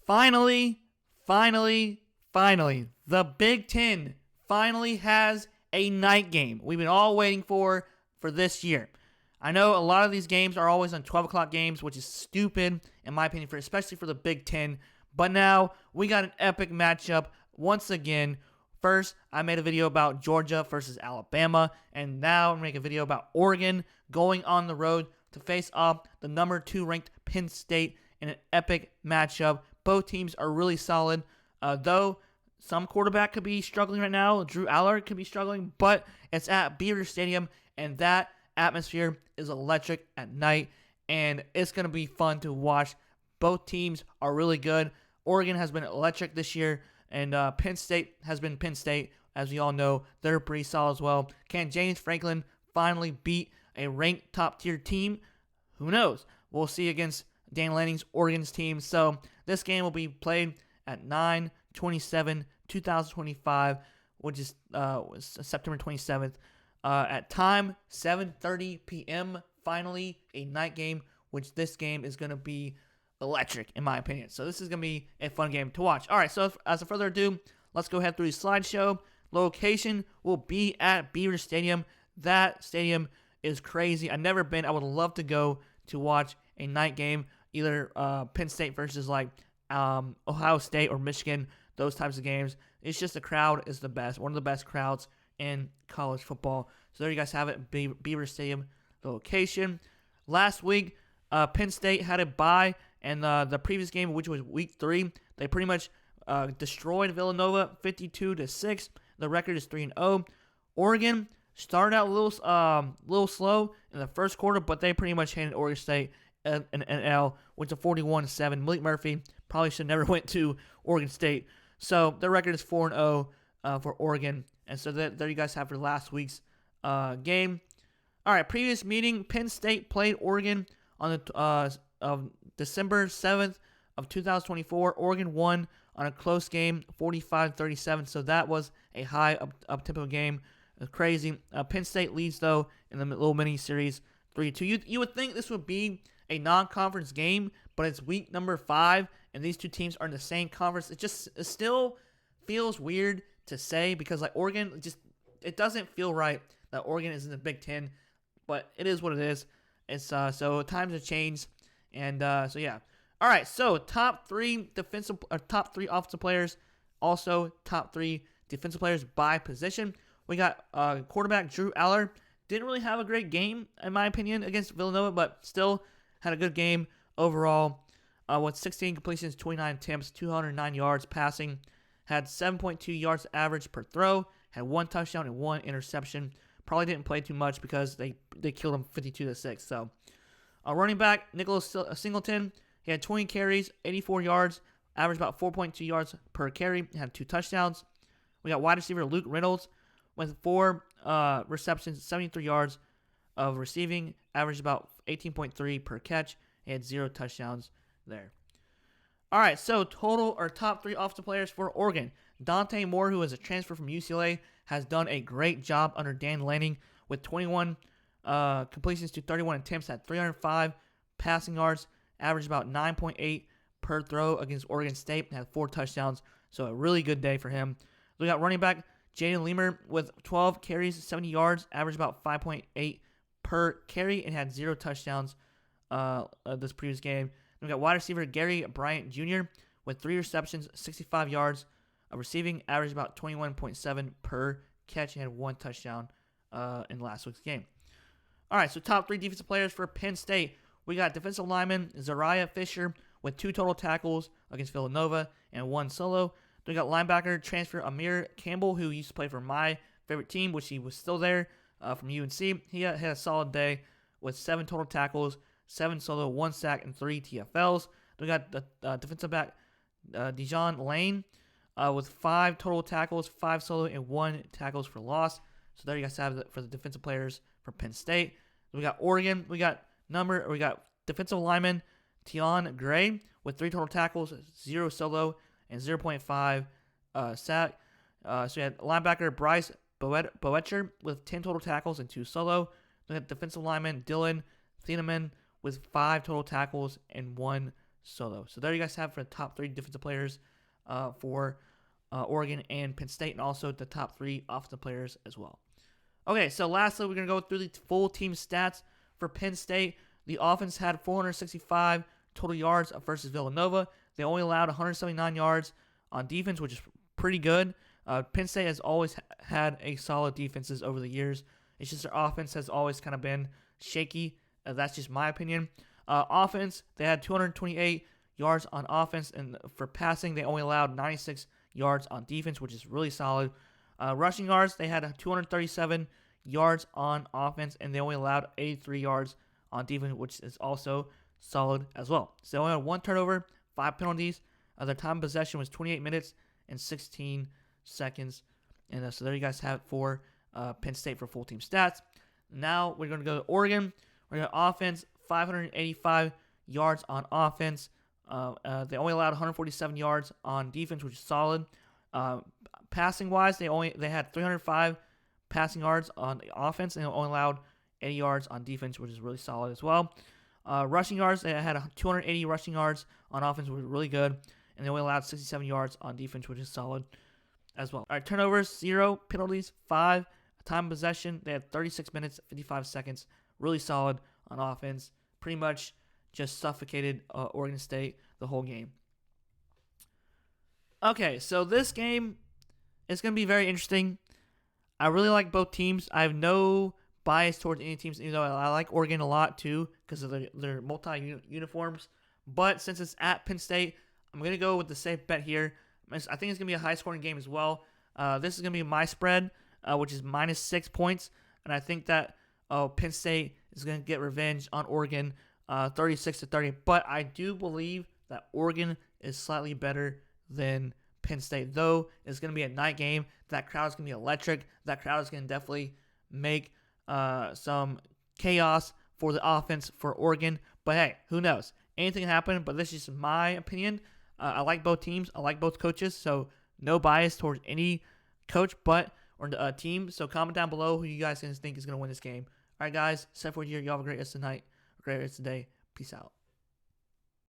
Finally, the Big Ten finally has a night game we've been all waiting for this year. I know a lot of these games are always on 12 o'clock games, which is stupid, in my opinion, especially for the Big Ten. But now we got an epic matchup once again. First, I made a video about Georgia versus Alabama, and now I'm making a video about Oregon going on the road to face off the number 2 ranked Penn State in an epic matchup. Both teams are really solid, though some quarterback could be struggling right now. Drew Allard could be struggling, but it's at Beaver Stadium, and that atmosphere is electric at night, and it's going to be fun to watch. Both teams are really good. Oregon has been electric this year, and Penn State has been Penn State. As we all know, they're pretty solid as well. Can James Franklin finally beat a ranked top-tier team? Who knows? We'll see against Dan Lanning's Oregon's team. So this game will be played at 9/27/2025, which is September 27th. At time, 7:30 p.m., finally a night game, which this game is going to be electric, in my opinion. So this is going to be a fun game to watch. All right, so as a further ado, let's go ahead through the slideshow. Location will be at Beaver Stadium. That stadium is crazy. I've never been. I would love to go to watch a night game, either Penn State versus like Ohio State or Michigan, those types of games. It's just the crowd is the best, one of the best crowds in college football. So there you guys have it, Beaver Stadium, the location. Last week, Penn State had a bye, and the previous game, which was week 3, they pretty much destroyed Villanova 52-6. The record is 3-0. Oregon started out a little slow in the first quarter, but they pretty much handed Oregon State an L, which is 41-7. Malik Murphy probably should never went to Oregon State. So their record is 4-0 for Oregon. And so there you guys have for last week's game. All right, previous meeting, Penn State played Oregon on the December 7th of 2024. Oregon won on a close game, 45-37. So that was a high up-tempo game. Crazy. Penn State leads, though, in the little mini-series 3-2. You would think this would be a non-conference game, but it's week number 5, and these two teams are in the same conference. It still feels weird to say because, like, Oregon, it doesn't feel right that Oregon is in the Big Ten, but it is what it is. It's so times have changed, and so yeah. All right, so top 3 offensive players, also top 3 defensive players by position. We got quarterback Drew Allard. Didn't really have a great game, in my opinion, against Villanova, but still had a good game overall. With 16 completions, 29 attempts, 209 yards passing. Had 7.2 yards average per throw. Had 1 touchdown and 1 interception. Probably didn't play too much because they killed him 52-6. So, running back Nicholas Singleton. He had 20 carries, 84 yards, averaged about 4.2 yards per carry. Had 2 touchdowns. We got wide receiver Luke Reynolds with 4 receptions, 73 yards of receiving, averaged about 18.3 per catch. He had 0 touchdowns there. All right, so top 3 offensive players for Oregon. Dante Moore, who is a transfer from UCLA, has done a great job under Dan Lanning with 21 completions to 31 attempts at 305 passing yards, averaged about 9.8 per throw against Oregon State, and had 4 touchdowns. So a really good day for him. We got running back Jaden Leamer with 12 carries, 70 yards, averaged about 5.8 per carry, and had 0 touchdowns this previous game. We got wide receiver Gary Bryant Jr. with 3 receptions, 65 yards of receiving, averaged about 21.7 per catch, and had 1 touchdown in last week's game. All right, so top 3 defensive players for Penn State. We got defensive lineman Zariah Fisher with 2 total tackles against Villanova and 1 solo. Then we got linebacker transfer Amir Campbell, who used to play for my favorite team, which he was still there from UNC. He had a solid day with 7 total tackles, 7 solo, 1 sack, and 3 TFLs. Then we got the defensive back Dijon Lane with 5 total tackles, 5 solo, and 1 tackles for loss. So there you guys have it for the defensive players for Penn State. Then we got Oregon. We got defensive lineman Tion Gray with 3 total tackles, 0 solo, and 0.5 sack. So we had linebacker Bryce Boetcher with 10 total tackles and 2 solo. Then we had defensive lineman Dylan Thieneman with 5 total tackles and 1 solo. So there you guys have for the top 3 defensive players for Oregon and Penn State, and also the top 3 offensive players as well. Okay, so lastly, we're going to go through the full team stats for Penn State. The offense had 465 total yards versus Villanova. They only allowed 179 yards on defense, which is pretty good. Penn State has always had a solid defenses over the years. It's just their offense has always kind of been shaky. That's just my opinion. Offense, they had 228 yards on offense, and for passing, they only allowed 96 yards on defense, which is really solid. Rushing yards, they had 237 yards on offense, and they only allowed 83 yards on defense, which is also solid as well. So they only had 1 turnover, 5 penalties. Their time of possession was 28 minutes and 16 seconds. And so there you guys have it for Penn State for full team stats. Now we're going to go to Oregon. We're going to offense, 585 yards on offense. They only allowed 147 yards on defense, which is solid. Passing wise, they had 305 passing yards on the offense, and they only allowed 80 yards on defense, which is really solid as well. Rushing yards, they had 280 rushing yards on offense, which was really good, and they only allowed 67 yards on defense, which is solid as well. All right, turnovers, 0. Penalties, 5. Time of possession, they had 36 minutes, 55 seconds. Really solid on offense. Pretty much just suffocated Oregon State the whole game. Okay, so this game is going to be very interesting. I really like both teams. I have no bias towards any teams, even though I like Oregon a lot too because of their multi-uniforms. But since it's at Penn State, I'm going to go with the safe bet here. I think it's going to be a high-scoring game as well. This is going to be my spread, which is -6 points. And I think that Penn State is going to get revenge on Oregon 36-30. But I do believe that Oregon is slightly better than Penn State, though it's going to be a night game. That crowd is going to be electric. That crowd is going to definitely make some chaos for the offense for Oregon. But hey, who knows? Anything can happen, but this is just my opinion. I like both teams. I like both coaches, so no bias towards any coach or team. So comment down below who you guys think is going to win this game. All right, guys, except for here, you all have a great rest of the night, a great rest of the day. Peace out.